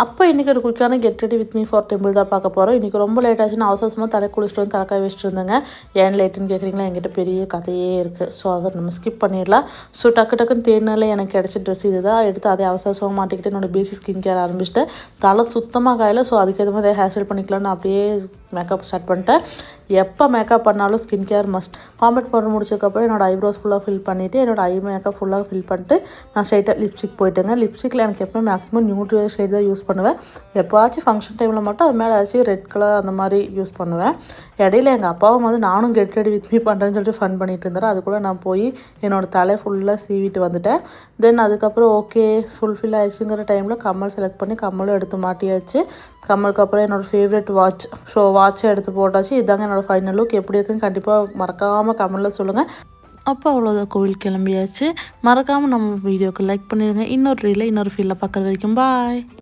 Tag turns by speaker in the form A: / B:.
A: அப்போ இன்றைக்கி ஒரு குயிக்கான get ready with me for temple தான் பார்க்க போகிறோம். இன்றைக்கி ரொம்ப லேட் ஆச்சுன்னு அவசரமாக தலை குளிச்சுட்டு வந்து தலைக்காய் வச்சுட்டு இருந்தேங்க. ஏன் லேட்டுன்னு கேட்குறீங்களா, என்கிட்ட பெரிய கதையே இருக்குது. ஸோ அதை நம்ம ஸ்கிப் பண்ணிடலாம். ஸோ டக்குன்னு தேடினால எனக்கு கிடச்ச ட்ரெஸ் இது தான். எடுத்து அதை அவசரமாக மாட்டிக்கிட்டு என்னோடய பேசிக் ஸ்கின் கேர் ஆரம்பிச்சிட்டேன். தலை சுத்தமாக காயில. ஸோ அதுக்கு எது மாதிரி ஹேர் ஸ்டைல் பண்ணிக்கலான்னு அப்படியே மேக்கப் ஸ்டார்ட் பண்ணிட்டேன். எப்போ மேக்கப் பண்ணாலும் ஸ்கின் கேர் மஸ்ட். காம்பேக்ட் பண்ணி முடிச்சதுக்கப்புறம் என்னோடய ஐப்ரோஸ் ஃபுல்லாக ஃபில் பண்ணிவிட்டு என்னோடய ஐ மேக்கப் ஃபுல்லாக ஃபில் பண்ணிட்டு நான் ஸ்ட்ரைட்டாக லிப்ஸ்டிக் போயிட்டேங்க. லிப்ஸ்டிக்கில் எனக்கு எப்போ மேக்ஸிமம் நியூட் ஷேட் தான் யூஸ் பண்ணுவேன். எப்போவாச்சும் ஃபங்க்ஷன் டைமில் மட்டும் அது மேலே ஏதாச்சும் ரெட் கலர் அந்த மாதிரி யூஸ் பண்ணுவேன். இடையில எங்கள் அப்பாவும் வந்து நானும் கெட் ரெடி வித் மீ பண்ணுறேன்னு சொல்லிட்டு ஃபன் பண்ணிட்டு இருந்தார். அதுக்குள்ளே நான் போய் என்னோடய தலை ஃபுல்லாக சீவிட்டு வந்துட்டேன். தென் அதுக்கப்புறம் ஓகே ஃபுல்ஃபில் ஆயிடுச்சுங்கிற டைமில் கம்மல் செலக்ட் பண்ணி கம்மலும் எடுத்து மாட்டியாச்சு. கம்மலுக்கு அப்புறம் என்னோடய ஃபேவரட் வாட்ச். ஸோ வாட்சை எடுத்து போட்டாச்சு. இதாங்க என்னோடய ஃபைனல் லுக். எப்படி இருக்குன்னு கண்டிப்பாக மறக்காமல் கமெண்டில் சொல்லுங்கள். அப்போ அவ்வளோதான், கோவில் கிளம்பியாச்சு. மறக்காமல் நம்ம வீடியோக்கு லைக் பண்ணிடுங்க. இன்னொரு ரீலில் இன்னொரு ஃபீல்டில் பார்க்குற வரைக்கும் பாய்.